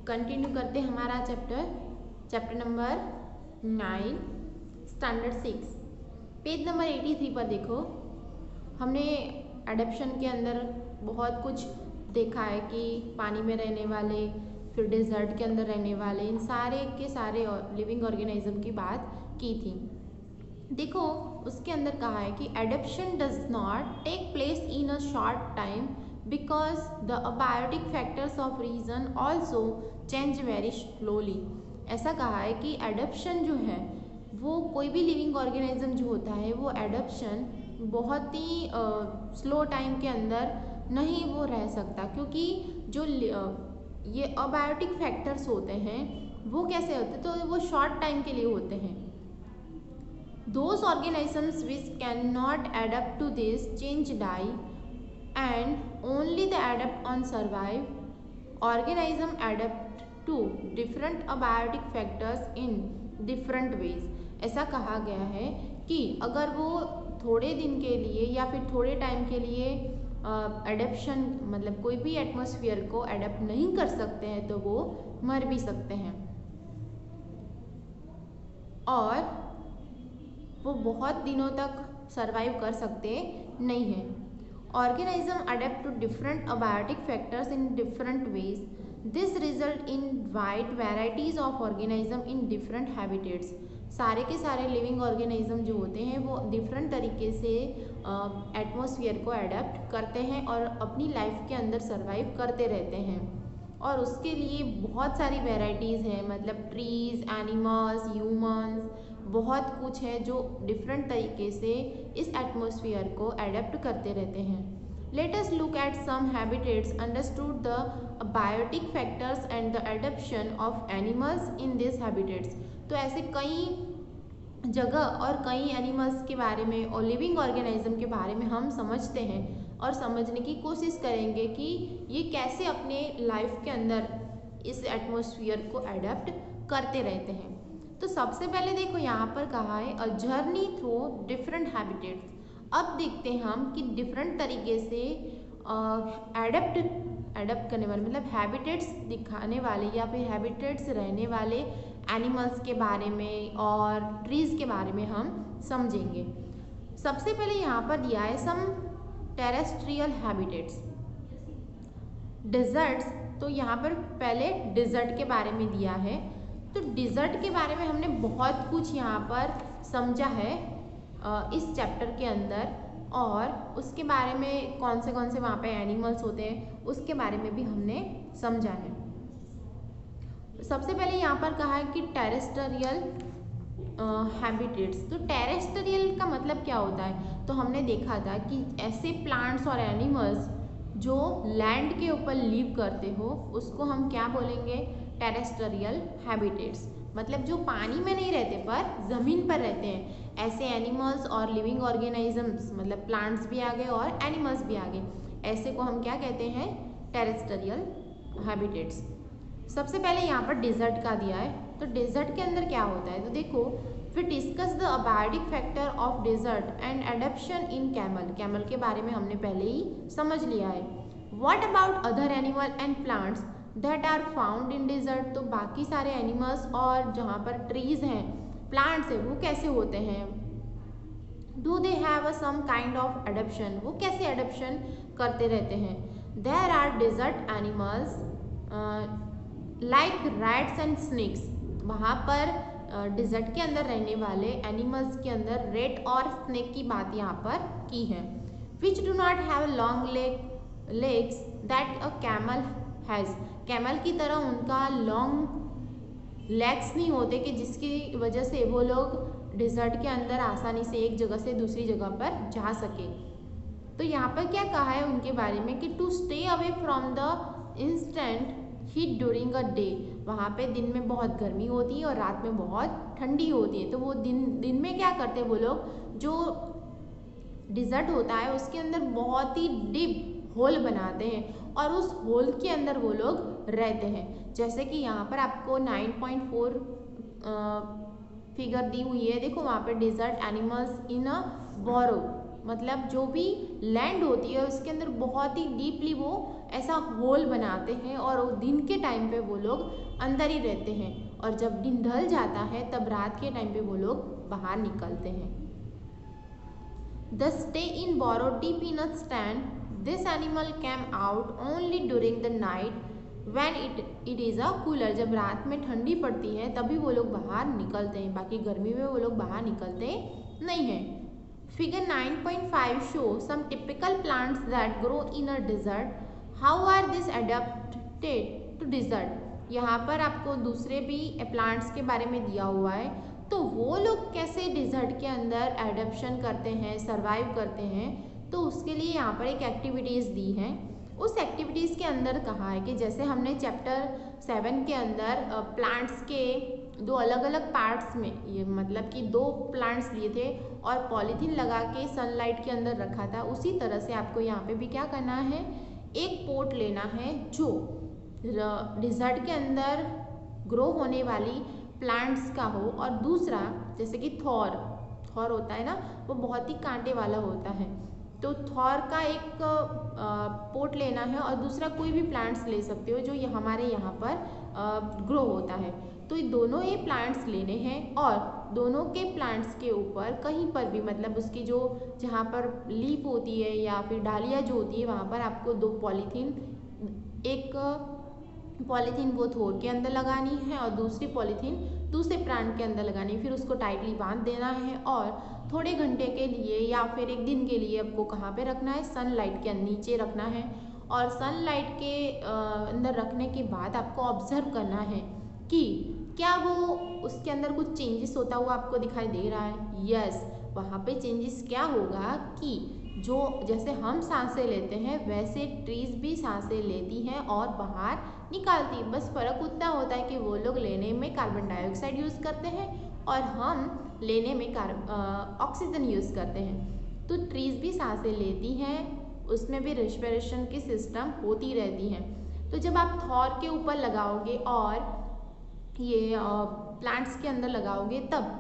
Continue करते हैं हमारा chapter number 9 standard 6 page number 83 पर देखो। हमने एडप्शन के अंदर बहुत कुछ देखा है कि पानी में रहने वाले, फिर डेजर्ट के अंदर रहने वाले, इन सारे के सारे लिविंग ऑर्गेनिज्म की बात की थी। देखो उसके अंदर कहा है कि adaptation does not take place in a short time because the abiotic factors of region also change very slowly. ऐसा कहा है कि एडप्शन जो है वो कोई भी लिविंग ऑर्गेनिज्म जो होता है वो एडप्शन बहुत ही स्लो टाइम के अंदर नहीं वो रह सकता, क्योंकि जो ये अबायोटिक फैक्टर्स होते हैं वो कैसे होते हैं, तो वो शॉर्ट टाइम के लिए होते हैं। Those organisms which cannot adapt to this change die and only the adapt on survive. Organism adapt to different abiotic factors in different ways. ऐसा कहा गया है कि अगर वो थोड़े दिन के लिए या फिर थोड़े टाइम के लिए एडेप्शन मतलब कोई भी एटमॉस्फेयर को एडेप्ट नहीं कर सकते हैं तो वो मर भी सकते हैं और वो बहुत दिनों तक सरवाइव कर सकते नहीं हैं। Organism adapt to different abiotic factors in different ways. This result in wide varieties of organism in different habitats. सारे के सारे लिविंग ऑर्गेनिज्म जो होते हैं वो डिफरेंट तरीके से एटमॉस्फेयर को अडेप्ट करते हैं और अपनी लाइफ के अंदर सरवाइव करते रहते हैं। और उसके लिए बहुत सारी वेराइटीज़ हैं, मतलब ट्रीज, एनिमल्स, ह्यूमंस, बहुत कुछ है जो डिफरेंट तरीके से इस एटमॉस्फेयर को अडेप्ट करते रहते हैं। Let us look at some habitats understood the biotic factors and the adaptation of animals in this habitats. तो ऐसे कई जगह और कई एनिमल्स के बारे में और लिविंग ऑर्गेनिज्म के बारे में हम समझते हैं और समझने की कोशिश करेंगे कि ये कैसे अपने लाइफ के अंदर इस एटमॉस्फेयर को अडेप्ट करते रहते हैं। तो सबसे पहले देखो यहाँ पर कहा है a journey through different habitats. अब देखते हैं हम कि डिफरेंट तरीके से एडप्ट करने वाले मतलब हैबिटेट्स दिखाने वाले या फिर हैबिटेट्स रहने वाले एनिमल्स के बारे में और ट्रीज के बारे में हम समझेंगे। सबसे पहले यहाँ पर दिया है सम टेरेस्ट्रियल हैबिटेट्स। डिजर्ट्स, तो यहाँ पर पहले डिजर्ट के बारे में दिया है। तो डिजर्ट के बारे में हमने बहुत कुछ यहाँ पर समझा है इस चैप्टर के अंदर, और उसके बारे में कौन से वहाँ पे एनिमल्स होते हैं उसके बारे में भी हमने समझा है। सबसे पहले यहाँ पर कहा है कि टेरेस्ट्रियल हैबिटेट्स। तो टेरेस्ट्रियल का मतलब क्या होता है, तो हमने देखा था कि ऐसे प्लांट्स और एनिमल्स जो लैंड के ऊपर लिव करते हो उसको हम क्या बोलेंगे, टेरेस्ट्रियल हैबिटेट्स। मतलब जो पानी में नहीं रहते पर ज़मीन पर रहते हैं ऐसे एनिमल्स और लिविंग ऑर्गेनिजम्स, मतलब प्लांट्स भी आ गए और एनिमल्स भी आ गए, ऐसे को हम क्या कहते हैं, टेरेस्ट्रियल हैबिटेट्स। सबसे पहले यहाँ पर डिजर्ट का दिया है। तो डिजर्ट के अंदर क्या होता है, तो देखो फिर discuss the abiotic factor of desert and adaptation in camel. Camel के बारे में हमने पहले ही समझ लिया है। What about other animal and plants that are found in desert. तो बाकी सारे एनिमल्स और जहाँ पर ट्रीज हैं, प्लांट्स हैं, वो कैसे होते हैं, do they have some kind of adaptation, वो कैसे एडप्शन करते रहते हैं। There are desert animals like rats and snakes. वहाँ पर डिजर्ट के अंदर रहने वाले एनिमल्स के अंदर रेट और स्नेक की बात यहाँ पर की है। Which do not have long legs that a camel has. Camel की तरह उनका लॉन्ग लेग्स नहीं होते कि जिसकी वजह से वो लोग डिजर्ट के अंदर आसानी से एक जगह से दूसरी जगह पर जा सके। तो यहाँ पर क्या कहा है उनके बारे में कि to stay away from the instant heat during a day. वहाँ पे दिन में बहुत गर्मी होती है और रात में बहुत ठंडी होती है, तो वो दिन में क्या करते हैं वो लोग, जो डिजर्ट होता है उसके अंदर बहुत ही डीप होल बनाते हैं और उस होल के अंदर वो लोग रहते हैं। जैसे कि यहाँ पर आपको 9.4 फिगर दी हुई है, देखो वहाँ पे डिजर्ट एनिमल्स इन अ बोरो मतलब जो भी लैंड होती है उसके अंदर बहुत ही डीपली वो ऐसा होल बनाते हैं और दिन के टाइम पे वो लोग अंदर ही रहते हैं और जब दिन ढल जाता है तब रात के टाइम पे वो लोग बाहर निकलते हैं। The stay in borrowed deep in a stand. This animal came out only during the night when it is a cooler. जब रात में ठंडी पड़ती है तभी वो लोग बाहर निकलते हैं, बाकी गर्मी में वो लोग बाहर निकलते नहीं हैं। Figure 9.5 shows some typical plants that grow in a desert. How are these adapted to desert? यहाँ पर आपको दूसरे भी प्लांट्स के बारे में दिया हुआ है, तो वो लोग कैसे डिजर्ट के अंदर एडप्शन करते हैं, सरवाइव करते हैं, तो उसके लिए यहाँ पर एक एक्टिविटीज़ दी हैं। उस एक्टिविटीज़ के अंदर कहा है कि जैसे हमने चैप्टर 7 के अंदर प्लांट्स के दो अलग अलग पार्ट्स में, ये मतलब कि 2 प्लांट्स लिए थे और पॉलीथीन लगा के सनलाइट के अंदर रखा था, उसी तरह से आपको यहाँ पे भी क्या करना है, एक पोट लेना है जो डिजर्ट के अंदर ग्रो होने वाली प्लांट्स का हो और दूसरा जैसे कि थॉर होता है ना, वो बहुत ही कांटे वाला होता है, तो थॉर का एक पोट लेना है और दूसरा कोई भी प्लांट्स ले सकते हो जो हमारे यहाँ पर ग्रो होता है। तो ये दोनों ये प्लांट्स लेने हैं और दोनों के प्लांट्स के ऊपर कहीं पर भी मतलब उसकी जो जहाँ पर लीफ होती है या फिर डालियाँ जो होती है वहाँ पर आपको 2 पॉलीथीन, एक पॉलीथीन वो थोर के अंदर लगानी है और दूसरी पॉलीथीन दूसरे प्लांट के अंदर लगानी है, फिर उसको टाइटली बांध देना है और थोड़े घंटे के लिए या फिर एक दिन के लिए आपको कहाँ पे रखना है, सनलाइट के नीचे रखना है और सनलाइट के अंदर रखने के बाद आपको ऑब्जर्व करना है कि क्या वो उसके अंदर कुछ चेंजेस होता हुआ आपको दिखाई दे रहा है। यस, वहाँ पे चेंजेस क्या होगा कि जो जैसे हम सांसें लेते हैं वैसे ट्रीज भी सांसें लेती हैं और बाहर निकालती है, बस फ़र्क उतना होता है कि वो लोग लेने में कार्बन डाइऑक्साइड यूज़ करते हैं और हम लेने में ऑक्सीजन यूज़ करते हैं। तो ट्रीज भी सांसें लेती हैं, उसमें भी रेस्पिरेशन की सिस्टम होती रहती हैं। तो जब आप थॉर के ऊपर लगाओगे और ये प्लांट्स के अंदर लगाओगे तब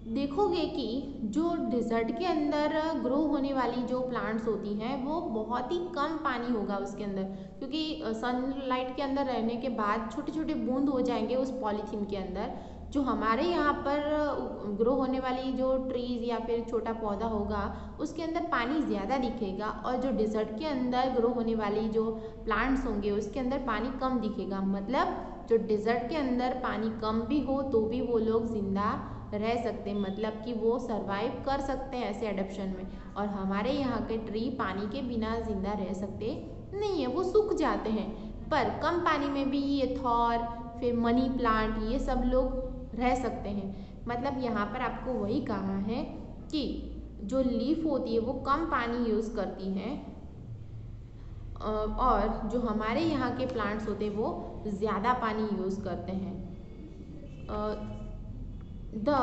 देखोगे कि जो डिज़र्ट के अंदर ग्रो होने वाली जो प्लांट्स होती हैं वो बहुत ही कम पानी होगा उसके अंदर, क्योंकि सनलाइट के अंदर रहने के बाद छोटे छोटे बूंद हो जाएंगे उस पॉलीथीन के अंदर। जो हमारे यहाँ पर ग्रो होने वाली जो ट्रीज़ या फिर छोटा पौधा होगा उसके अंदर पानी ज़्यादा दिखेगा और जो डिज़र्ट के अंदर ग्रो होने वाली जो प्लांट्स होंगे उसके अंदर पानी कम दिखेगा। मतलब जो डिज़र्ट के अंदर पानी कम भी हो तो भी वो लोग ज़िंदा रह सकते हैं, मतलब कि वो सरवाइव कर सकते हैं ऐसे एडप्शन में। और हमारे यहाँ के ट्री पानी के बिना ज़िंदा रह सकते नहीं है, वो सूख जाते हैं। पर कम पानी में भी ये थॉर फिर मनी प्लांट ये सब लोग रह सकते हैं। मतलब यहाँ पर आपको वही कहा है कि जो लीफ होती है वो कम पानी यूज़ करती हैं और जो हमारे यहाँ के प्लांट्स होते हैं वो ज़्यादा पानी यूज़ करते हैं। The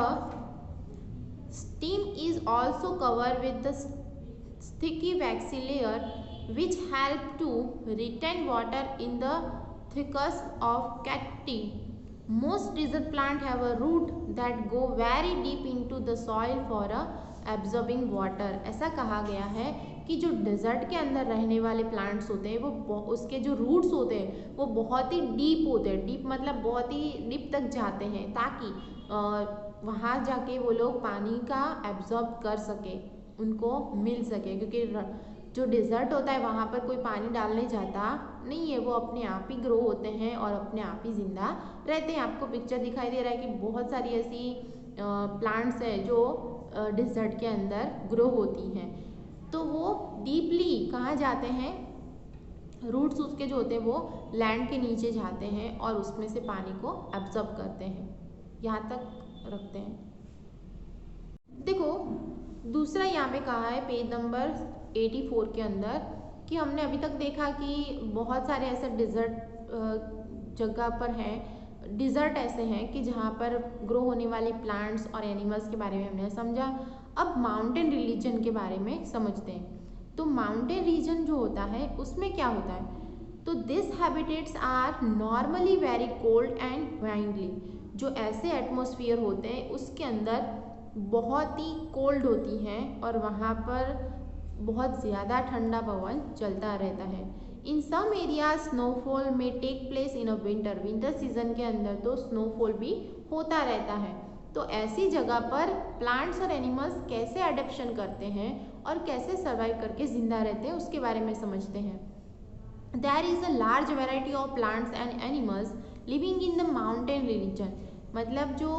stem is also covered with the sticky waxy layer which help to retain water in the thickest of cacti. Most desert plants have a root that go very deep into the soil for absorbing water. ऐसा कहा गया है कि जो desert के अंदर रहने वाले प्लांट्स होते हैं वो उसके जो रूट्स होते हैं वो बहुत ही डीप होते हैं। डीप मतलब बहुत ही डीप तक जाते हैं ताकि वहाँ जाके वो लोग पानी का एब्जॉर्ब कर सके, उनको मिल सके, क्योंकि जो डेजर्ट होता है वहाँ पर कोई पानी डालने जाता नहीं है, वो अपने आप ही ग्रो होते हैं और अपने आप ही ज़िंदा रहते हैं। आपको पिक्चर दिखाई दे रहा है कि बहुत सारी ऐसी प्लांट्स हैं जो डेजर्ट के अंदर ग्रो होती हैं। तो वो डीपली कहाँ जाते हैं, रूट्स उसके जो होते हैं वो लैंड के नीचे जाते हैं और उसमें से पानी को एब्जॉर्ब करते हैं, यहाँ तक रखते हैं। देखो दूसरा यहाँ पे कहा है पेज नंबर 84 के अंदर कि हमने अभी तक देखा कि बहुत सारे ऐसे डिज़र्ट जगह पर हैं, डिज़र्ट ऐसे हैं कि जहाँ पर ग्रो होने वाले प्लांट्स और एनिमल्स के बारे में हमने समझा। अब माउंटेन रिलीजन के बारे में समझते हैं। तो माउंटेन रीजन जो होता है उसमें क्या होता है, तो this habitats are normally very cold and windy. जो ऐसे एटमॉस्फेयर होते हैं उसके अंदर बहुत ही कोल्ड होती हैं और वहाँ पर बहुत ज़्यादा ठंडा पवन चलता रहता है। इन सम एरिया स्नोफॉल में take place in a winter season के अंदर तो स्नोफॉल भी होता रहता है। तो ऐसी जगह पर प्लांट्स और एनिमल्स कैसे अडेप्शन करते हैं और कैसे सर्वाइव करके जिंदा रहते हैं उसके बारे में समझते हैं। There is a large variety of plants and animals living in the mountain region. मतलब जो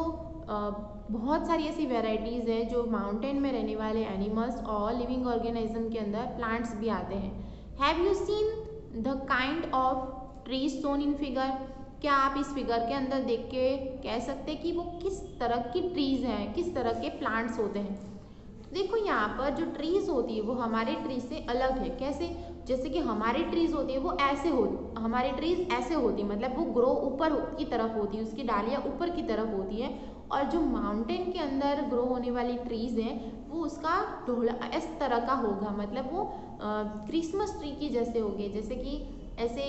बहुत सारी ऐसी वेराइटीज़ है जो माउंटेन में रहने वाले एनिमल्स और लिविंग ऑर्गेनिज्म के अंदर प्लांट्स भी आते हैं। Have you seen the kind of trees shown in figure? क्या आप इस फिगर के अंदर देख के कह सकते हैं कि वो किस तरह की ट्रीज हैं, किस तरह के प्लांट्स होते हैं? देखो यहाँ पर जो ट्रीज होती है वो हमारे ट्रीज से अलग है। कैसे? जैसे कि हमारी ट्रीज होती है वो ऐसे होती, हमारी ट्रीज ऐसे होती है, मतलब वो ग्रो ऊपर की तरफ होती है, उसकी डालियाँ ऊपर की तरफ होती है। और जो माउंटेन के अंदर ग्रो होने वाली ट्रीज हैं वो उसका ढोला इस तरह का होगा, मतलब वो क्रिसमस ट्री की जैसे होगी। जैसे कि ऐसे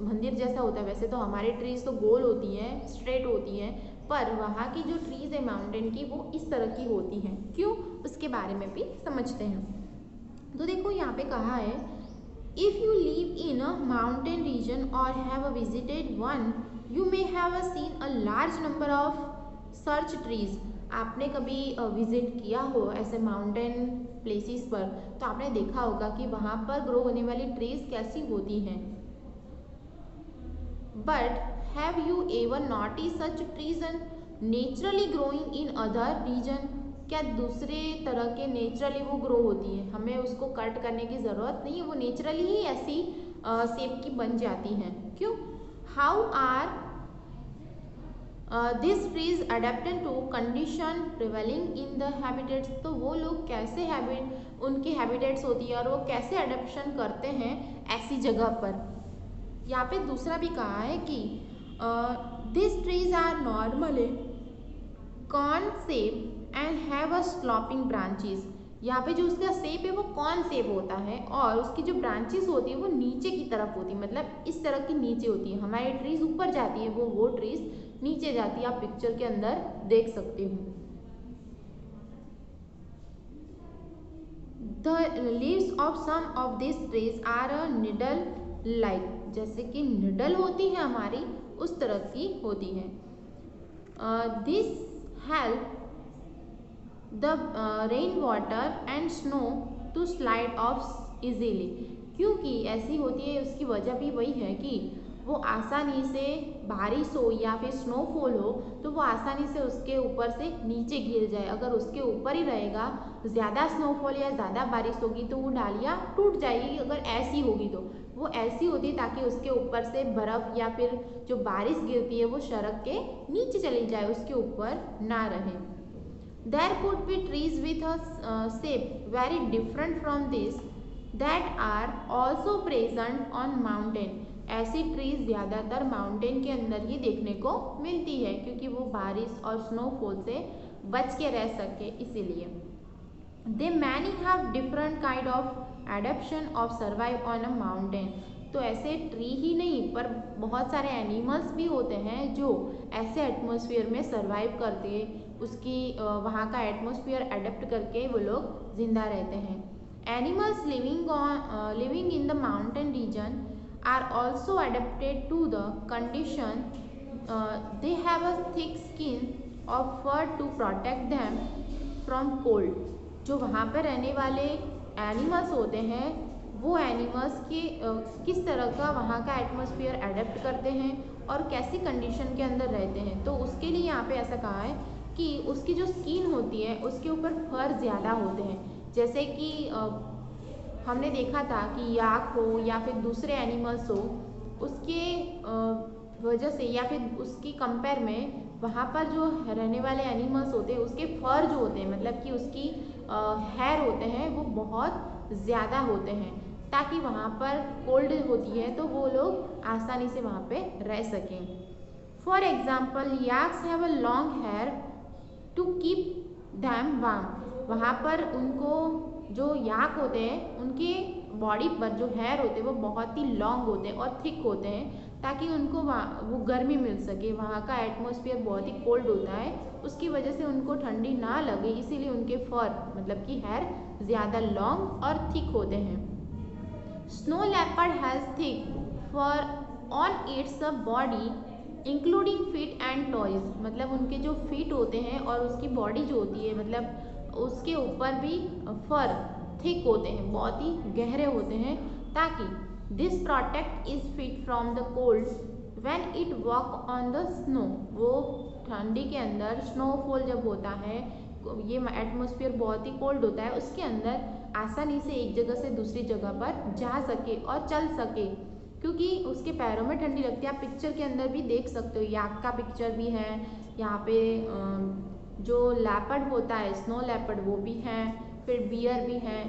मंदिर जैसा होता है, वैसे तो हमारी ट्रीज तो गोल होती हैं, स्ट्रेट होती हैं, पर वहाँ की जो ट्रीज है माउंटेन की वो इस तरह की होती हैं। क्यों? उसके बारे में भी समझते हैं। तो देखो यहाँ पे कहा है, if you live in a mountain region और have a visited one you may have seen a large number of search trees. आपने कभी विजिट किया हो ऐसे माउंटेन प्लेसेस पर तो आपने देखा होगा कि वहाँ पर ग्रो होने वाली ट्रीज कैसी होती हैं। But have you ever notice such trees naturally growing in other region? क्या दूसरे तरह के नेचुरली वो ग्रो होती है, हमें उसको कट करने की ज़रूरत नहीं है, वो नेचुरली ही ऐसी शेप की बन जाती हैं। क्यों? How are this trees adapted to condition prevailing in the habitats? तो वो लोग कैसे उनकी हैबिटेट्स होती है और वो कैसे अडेप्शन करते हैं ऐसी जगह पर। यहाँ पे दूसरा भी कहा है कि this trees are normally cone shape and have a sloping branches. यहाँ पे जो उसका शेप है वो कॉर्न शेप होता है और उसकी जो ब्रांचेस होती है वो नीचे की तरफ होती है, मतलब इस तरह की नीचे होती है। हमारी ट्रीज ऊपर जाती है, वो ट्रीज नीचे जाती है, आप पिक्चर के अंदर देख सकते हो। The leaves of some of this trees are a needle like, जैसे कि निडल होती है हमारी उस तरह की होती है। This help the rain water and snow to slide off easily. क्योंकि ऐसी होती है उसकी वजह भी वही है कि वो आसानी से बारिश हो या फिर स्नोफॉल हो तो वो आसानी से उसके ऊपर से नीचे गिर जाए। अगर उसके ऊपर ही रहेगा, ज़्यादा स्नोफॉल या ज़्यादा बारिश होगी तो वो डालियाँ टूट जाएगी। अगर ऐसी होगी तो वो ऐसी होती है ताकि उसके ऊपर से बर्फ़ या फिर जो बारिश गिरती है वो सड़क के नीचे चली जाए, उसके ऊपर ना रहे। There could be trees with a shape very different from this that are also present on mountain. ऐसी ट्रीज ज़्यादातर माउंटेन के अंदर ही देखने को मिलती है क्योंकि वो बारिश और स्नोफॉल से बच के रह सके, इसीलिए। They many have different kind of adaptation of survive on a mountain. तो ऐसे ट्री ही नहीं पर बहुत सारे एनिमल्स भी होते हैं जो ऐसे एटमॉस्फेयर में सर्वाइव करते, उसकी वहाँ का एटमॉस्फेयर अडेप्ट करके वो लोग जिंदा रहते हैं। Animals living in the mountain region are also adapted to the condition. They have a thick skin of fur to protect them from cold. जो वहाँ पर रहने वाले एनिमल्स होते हैं वो एनिमल्स की किस तरह का वहाँ का एटमॉस्फेयर अडेप्ट करते हैं और कैसी कंडीशन के अंदर रहते हैं, तो उसके लिए यहाँ पे ऐसा कहा है कि उसकी जो स्किन होती है उसके ऊपर फर ज़्यादा होते हैं। जैसे कि हमने देखा था कि याक हो या फिर दूसरे एनिमल्स हो, उसके वजह से या फिर उसकी कंपेयर में वहाँ पर जो रहने वाले एनिमल्स होते हैं उसके फर जो होते हैं, मतलब कि उसकी हेयर होते हैं वो बहुत ज़्यादा होते हैं ताकि वहाँ पर कोल्ड होती है तो वो लोग आसानी से वहाँ पे रह सकें। For example yaks have a long hair to keep them warm. वहाँ पर उनको जो याक होते हैं उनके बॉडी पर जो हेयर होते हैं वो बहुत ही लॉन्ग होते हैं और थिक होते हैं, ताकि उनको वहाँ वो गर्मी मिल सके। वहाँ का एटमॉस्फेयर बहुत ही कोल्ड होता है, उसकी वजह से उनको ठंडी ना लगे, इसीलिए उनके फर मतलब कि हेयर ज़्यादा लॉन्ग और थिक होते हैं। Snow leopard has thick fur on its body including feet and toes, मतलब उनके जो फीट होते हैं और उसकी बॉडी जो होती है मतलब उसके ऊपर भी फर थिक होते हैं, बहुत ही गहरे होते हैं, ताकि this protect is feet from the cold when it walk on the snow. वो ठंडी के अंदर स्नोफॉल जब होता है, ये एटमॉस्फेयर बहुत ही कोल्ड होता है, उसके अंदर आसानी से एक जगह से दूसरी जगह पर जा सके और चल सके, क्योंकि उसके पैरों में ठंडी लगती है। आप पिक्चर के अंदर भी देख सकते हो, याक का पिक्चर भी है यहाँ पे, जो लेपर्ड होता है स्नो लेपर्ड वो भी है, फिर बियर भी है,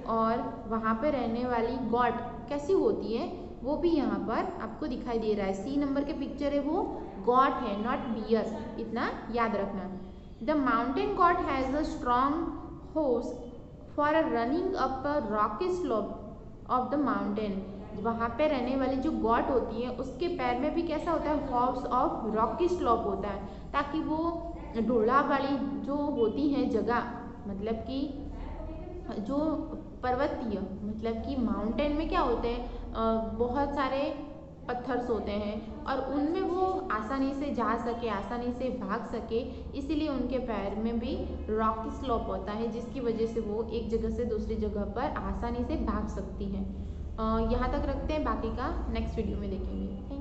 और वहाँ पे रहने वाली गॉट कैसी होती है वो भी यहाँ पर आपको दिखाई दे रहा है। सी नंबर के पिक्चर है वो गॉट है, नॉट बियर, इतना याद रखना। The mountain goat has a strong horse for a running up a rocky slope of the mountain. वहाँ पे रहने वाली जो गॉट होती है उसके पैर में भी कैसा होता है, हॉर्स ऑफ रॉकी स्लोप होता है, ताकि वो ढोला वाली जो होती है जगह, मतलब कि जो पर्वतीय मतलब कि माउंटेन में क्या होते हैं, बहुत सारे पत्थर्स होते हैं और उनमें वो आसानी से जा सके, आसानी से भाग सके, इसीलिए उनके पैर में भी रॉकी स्लोप होता है, जिसकी वजह से वो एक जगह से दूसरी जगह पर आसानी से भाग सकती हैं। यहाँ तक रखते हैं, बाकी का नेक्स्ट वीडियो में देखेंगे। Thank you.